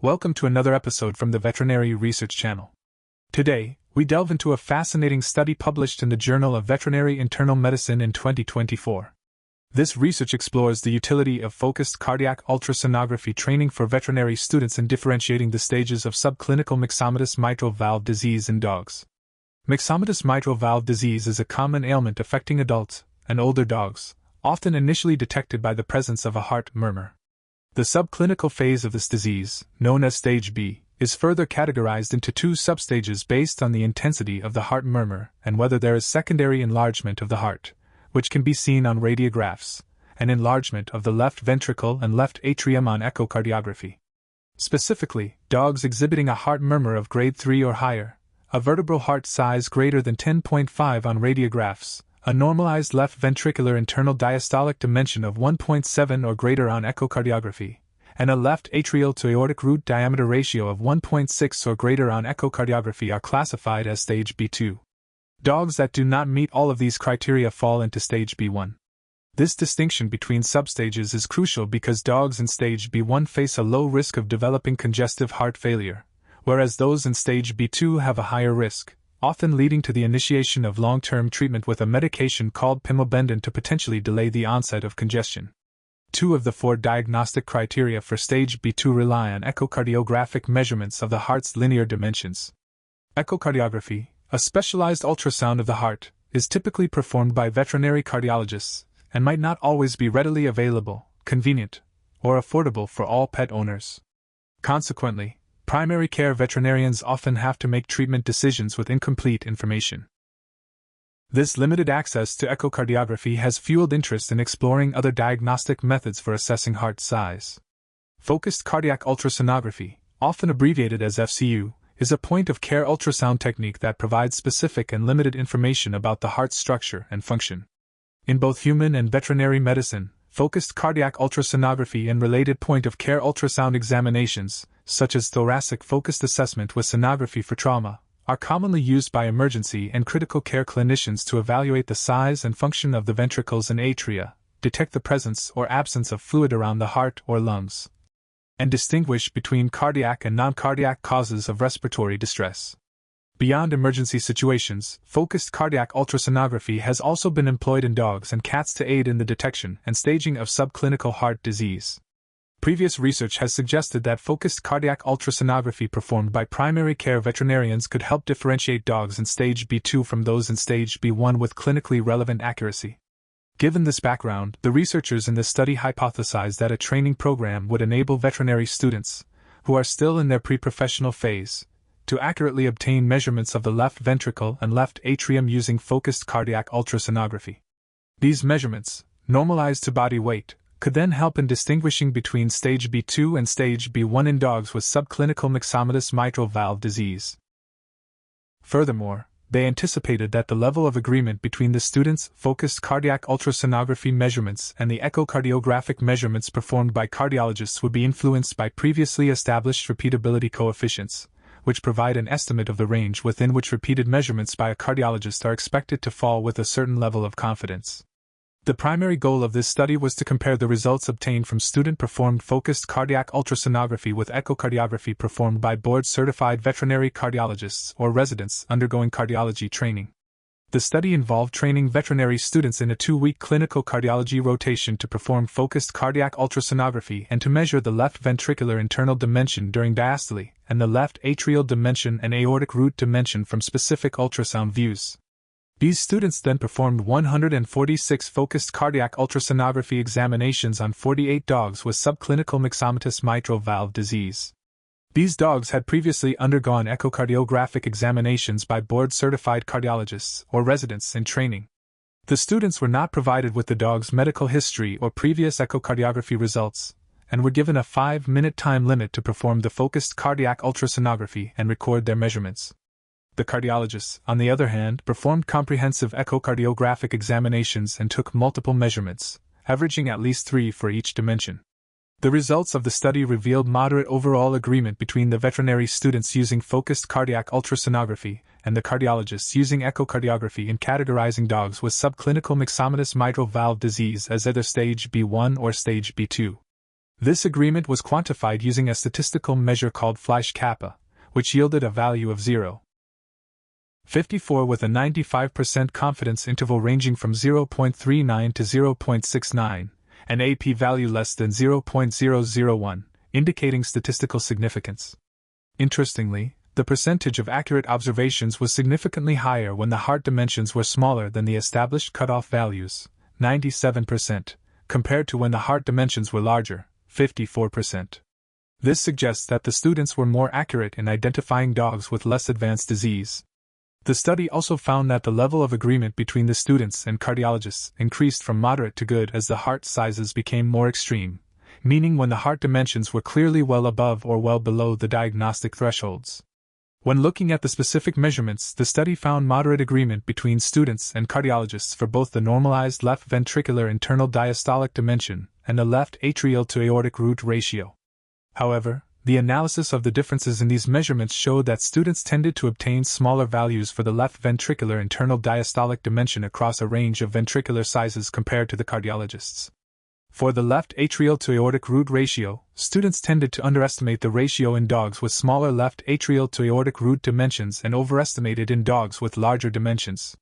Welcome to another episode from the Veterinary Research Channel. Today, we delve into a fascinating study published in the Journal of Veterinary Internal Medicine in 2024. This research explores the utility of focused cardiac ultrasonography training for veterinary students in differentiating the stages of subclinical myxomatous mitral valve disease in dogs. Myxomatous mitral valve disease is a common ailment affecting adults and older dogs, often initially detected by the presence of a heart murmur. The subclinical phase of this disease, known as stage B, is further categorized into two substages based on the intensity of the heart murmur and whether there is secondary enlargement of the heart, which can be seen on radiographs, and enlargement of the left ventricle and left atrium on echocardiography. Specifically, dogs exhibiting a heart murmur of grade 3 or higher, a vertebral heart size greater than 10.5 on radiographs, a normalized left ventricular internal diastolic dimension of 1.7 or greater on echocardiography, and a left atrial to aortic root diameter ratio of 1.6 or greater on echocardiography are classified as stage B2. Dogs that do not meet all of these criteria fall into stage B1. This distinction between substages is crucial because dogs in stage B1 face a low risk of developing congestive heart failure, whereas those in stage B2 have a higher risk, often leading to the initiation of long-term treatment with a medication called pimobendan to potentially delay the onset of congestion. 2 of the 4 diagnostic criteria for stage B2 rely on echocardiographic measurements of the heart's linear dimensions. Echocardiography, a specialized ultrasound of the heart, is typically performed by veterinary cardiologists and might not always be readily available, convenient, or affordable for all pet owners. Consequently, primary care veterinarians often have to make treatment decisions with incomplete information. This limited access to echocardiography has fueled interest in exploring other diagnostic methods for assessing heart size. Focused cardiac ultrasonography, often abbreviated as FCU, is a point-of-care ultrasound technique that provides specific and limited information about the heart's structure and function. In both human and veterinary medicine, focused cardiac ultrasonography and related point-of-care ultrasound examinations, such as thoracic-focused assessment with sonography for trauma, are commonly used by emergency and critical care clinicians to evaluate the size and function of the ventricles and atria, detect the presence or absence of fluid around the heart or lungs, and distinguish between cardiac and non-cardiac causes of respiratory distress. Beyond emergency situations, focused cardiac ultrasonography has also been employed in dogs and cats to aid in the detection and staging of subclinical heart disease. Previous research has suggested that focused cardiac ultrasonography performed by primary care veterinarians could help differentiate dogs in stage B2 from those in stage B1 with clinically relevant accuracy. Given this background, the researchers in this study hypothesized that a training program would enable veterinary students, who are still in their pre-professional phase, to accurately obtain measurements of the left ventricle and left atrium using focused cardiac ultrasonography. These measurements, normalized to body weight, could then help in distinguishing between stage B2 and stage B1 in dogs with subclinical myxomatous mitral valve disease. Furthermore, they anticipated that the level of agreement between the students' focused cardiac ultrasonography measurements and the echocardiographic measurements performed by cardiologists would be influenced by previously established repeatability coefficients, which provide an estimate of the range within which repeated measurements by a cardiologist are expected to fall with a certain level of confidence. The primary goal of this study was to compare the results obtained from student-performed focused cardiac ultrasonography with echocardiography performed by board-certified veterinary cardiologists or residents undergoing cardiology training. The study involved training veterinary students in a 2-week clinical cardiology rotation to perform focused cardiac ultrasonography and to measure the left ventricular internal dimension during diastole and the left atrial dimension and aortic root dimension from specific ultrasound views. These students then performed 146 focused cardiac ultrasonography examinations on 48 dogs with subclinical myxomatous mitral valve disease. These dogs had previously undergone echocardiographic examinations by board-certified cardiologists or residents in training. The students were not provided with the dog's medical history or previous echocardiography results, and were given a 5-minute time limit to perform the focused cardiac ultrasonography and record their measurements. The cardiologists, on the other hand, performed comprehensive echocardiographic examinations and took multiple measurements, averaging at least 3 for each dimension. The results of the study revealed moderate overall agreement between the veterinary students using focused cardiac ultrasonography and the cardiologists using echocardiography in categorizing dogs with subclinical myxomatous mitral valve disease as either stage B1 or stage B2. This agreement was quantified using a statistical measure called Fleisch kappa, which yielded a value of 0.54 with a 95% confidence interval ranging from 0.39 to 0.69, and a p-value less than 0.001, indicating statistical significance. Interestingly, the percentage of accurate observations was significantly higher when the heart dimensions were smaller than the established cutoff values, 97%, compared to when the heart dimensions were larger, 54%. This suggests that the students were more accurate in identifying dogs with less advanced disease. The study also found that the level of agreement between the students and cardiologists increased from moderate to good as the heart sizes became more extreme, meaning when the heart dimensions were clearly well above or well below the diagnostic thresholds. When looking at the specific measurements, the study found moderate agreement between students and cardiologists for both the normalized left ventricular internal diastolic dimension and the left atrial to aortic root ratio. However, the analysis of the differences in these measurements showed that students tended to obtain smaller values for the left ventricular internal diastolic dimension across a range of ventricular sizes compared to the cardiologists. For the left atrial to aortic root ratio, students tended to underestimate the ratio in dogs with smaller left atrial to aortic root dimensions and overestimate it in dogs with larger dimensions.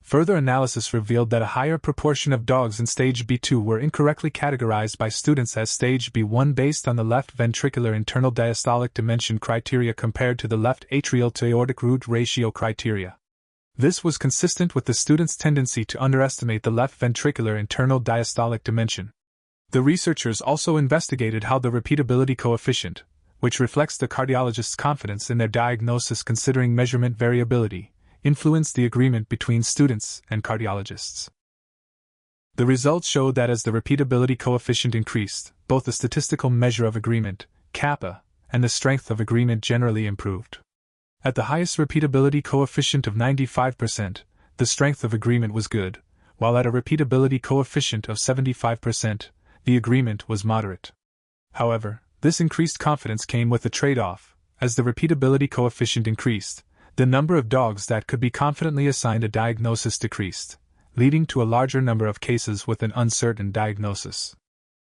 Further analysis revealed that a higher proportion of dogs in stage B2 were incorrectly categorized by students as stage B1 based on the left ventricular internal diastolic dimension criteria compared to the left atrial to aortic root ratio criteria. This was consistent with the students' tendency to underestimate the left ventricular internal diastolic dimension. The researchers also investigated how the repeatability coefficient, which reflects the cardiologist's confidence in their diagnosis considering measurement variability, influenced the agreement between students and cardiologists. The results showed that as the repeatability coefficient increased, both the statistical measure of agreement, kappa, and the strength of agreement generally improved. At the highest repeatability coefficient of 95%, the strength of agreement was good, while at a repeatability coefficient of 75%, the agreement was moderate. However, this increased confidence came with a trade-off. As the repeatability coefficient increased, the number of dogs that could be confidently assigned a diagnosis decreased, leading to a larger number of cases with an uncertain diagnosis.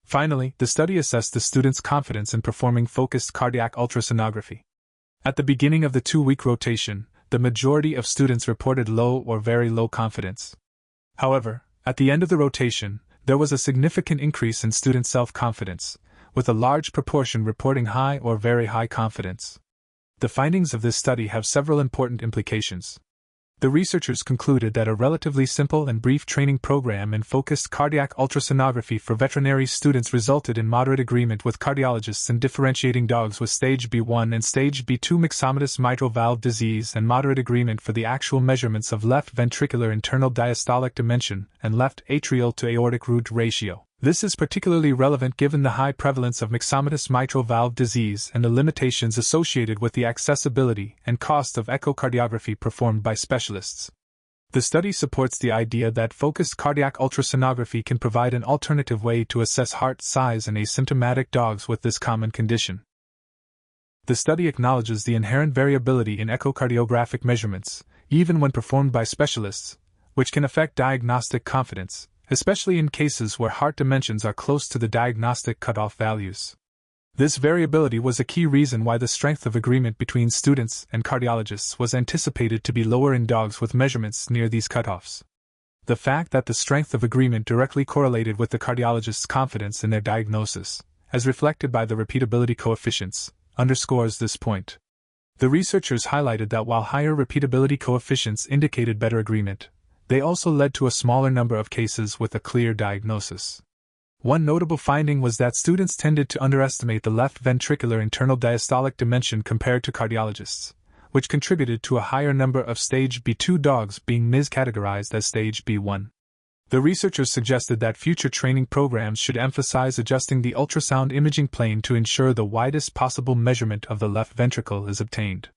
Finally, the study assessed the students' confidence in performing focused cardiac ultrasonography. At the beginning of the 2-week rotation, the majority of students reported low or very low confidence. However, at the end of the rotation, there was a significant increase in student self-confidence, with a large proportion reporting high or very high confidence. The findings of this study have several important implications. The researchers concluded that a relatively simple and brief training program in focused cardiac ultrasonography for veterinary students resulted in moderate agreement with cardiologists in differentiating dogs with stage B1 and stage B2 myxomatous mitral valve disease and moderate agreement for the actual measurements of left ventricular internal diastolic dimension and left atrial to aortic root ratio. This is particularly relevant given the high prevalence of myxomatous mitral valve disease and the limitations associated with the accessibility and cost of echocardiography performed by specialists. The study supports the idea that focused cardiac ultrasonography can provide an alternative way to assess heart size in asymptomatic dogs with this common condition. The study acknowledges the inherent variability in echocardiographic measurements, even when performed by specialists, which can affect diagnostic confidence, especially in cases where heart dimensions are close to the diagnostic cutoff values. This variability was a key reason why the strength of agreement between students and cardiologists was anticipated to be lower in dogs with measurements near these cutoffs. The fact that the strength of agreement directly correlated with the cardiologist's confidence in their diagnosis, as reflected by the repeatability coefficients, underscores this point. The researchers highlighted that while higher repeatability coefficients indicated better agreement, they also led to a smaller number of cases with a clear diagnosis. One notable finding was that students tended to underestimate the left ventricular internal diastolic dimension compared to cardiologists, which contributed to a higher number of stage B2 dogs being miscategorized as stage B1. The researchers suggested that future training programs should emphasize adjusting the ultrasound imaging plane to ensure the widest possible measurement of the left ventricle is obtained.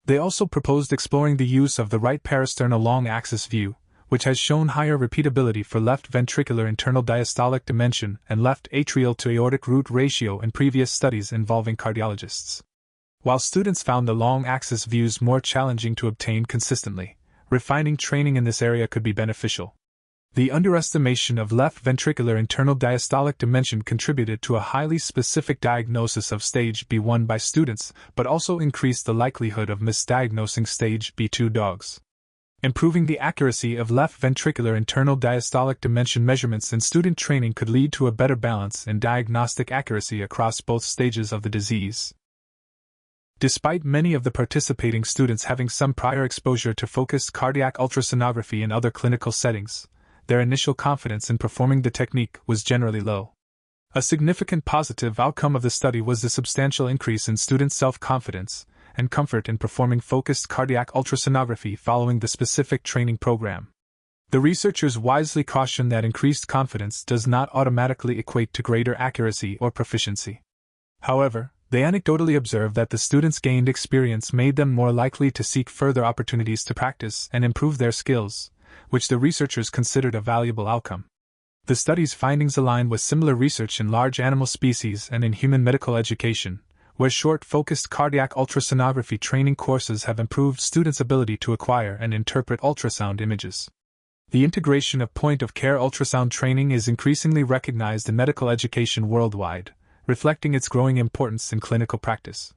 They also proposed exploring the use of the right parasternal long-axis view, which has shown higher repeatability for left ventricular internal diastolic dimension and left atrial to aortic root ratio in previous studies involving cardiologists. While students found the long-axis views more challenging to obtain consistently, refining training in this area could be beneficial. The underestimation of left ventricular internal diastolic dimension contributed to a highly specific diagnosis of stage B1 by students, but also increased the likelihood of misdiagnosing stage B2 dogs. Improving the accuracy of left ventricular internal diastolic dimension measurements in student training could lead to a better balance in diagnostic accuracy across both stages of the disease. Despite many of the participating students having some prior exposure to focused cardiac ultrasonography in other clinical settings, their initial confidence in performing the technique was generally low. A significant positive outcome of the study was the substantial increase in student self-confidence and comfort in performing focused cardiac ultrasonography following the specific training program. The researchers wisely caution that increased confidence does not automatically equate to greater accuracy or proficiency. However, they anecdotally observed that the students' gained experience made them more likely to seek further opportunities to practice and improve their skills, which the researchers considered a valuable outcome. The study's findings align with similar research in large animal species and in human medical education, where short, focused cardiac ultrasonography training courses have improved students' ability to acquire and interpret ultrasound images. The integration of point-of-care ultrasound training is increasingly recognized in medical education worldwide, reflecting its growing importance in clinical practice.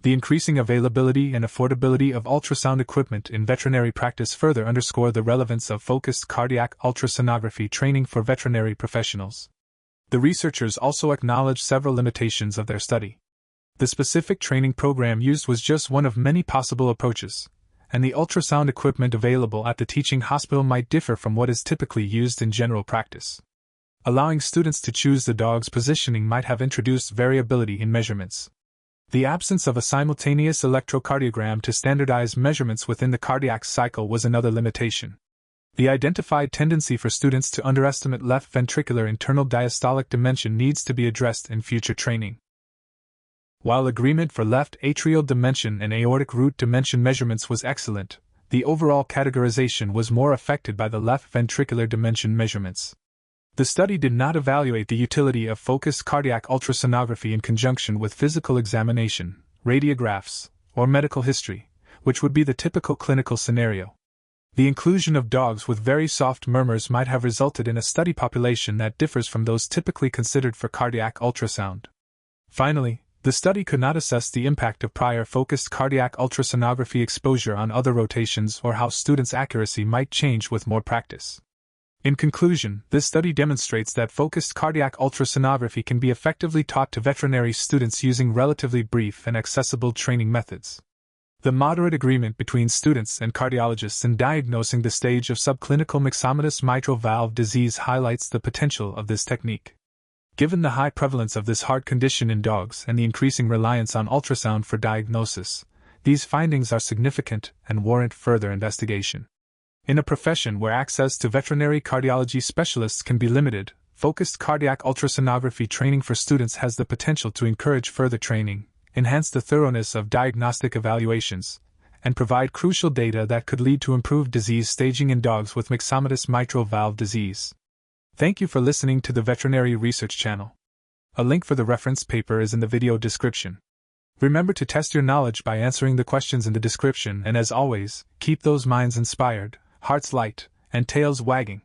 The increasing availability and affordability of ultrasound equipment in veterinary practice further underscore the relevance of focused cardiac ultrasonography training for veterinary professionals. The researchers also acknowledged several limitations of their study. The specific training program used was just one of many possible approaches, and the ultrasound equipment available at the teaching hospital might differ from what is typically used in general practice. Allowing students to choose the dog's positioning might have introduced variability in measurements. The absence of a simultaneous electrocardiogram to standardize measurements within the cardiac cycle was another limitation. The identified tendency for students to underestimate left ventricular internal diastolic dimension needs to be addressed in future training. While agreement for left atrial dimension and aortic root dimension measurements was excellent, the overall categorization was more affected by the left ventricular dimension measurements. The study did not evaluate the utility of focused cardiac ultrasonography in conjunction with physical examination, radiographs, or medical history, which would be the typical clinical scenario. The inclusion of dogs with very soft murmurs might have resulted in a study population that differs from those typically considered for cardiac ultrasound. Finally, the study could not assess the impact of prior focused cardiac ultrasonography exposure on other rotations or how students' accuracy might change with more practice. In conclusion, this study demonstrates that focused cardiac ultrasonography can be effectively taught to veterinary students using relatively brief and accessible training methods. The moderate agreement between students and cardiologists in diagnosing the stage of subclinical myxomatous mitral valve disease highlights the potential of this technique. Given the high prevalence of this heart condition in dogs and the increasing reliance on ultrasound for diagnosis, these findings are significant and warrant further investigation. In a profession where access to veterinary cardiology specialists can be limited, focused cardiac ultrasonography training for students has the potential to encourage further training, enhance the thoroughness of diagnostic evaluations, and provide crucial data that could lead to improved disease staging in dogs with myxomatous mitral valve disease. Thank you for listening to the Veterinary Research Channel. A link for the reference paper is in the video description. Remember to test your knowledge by answering the questions in the description, and as always, keep those minds inspired, hearts light, and tails wagging.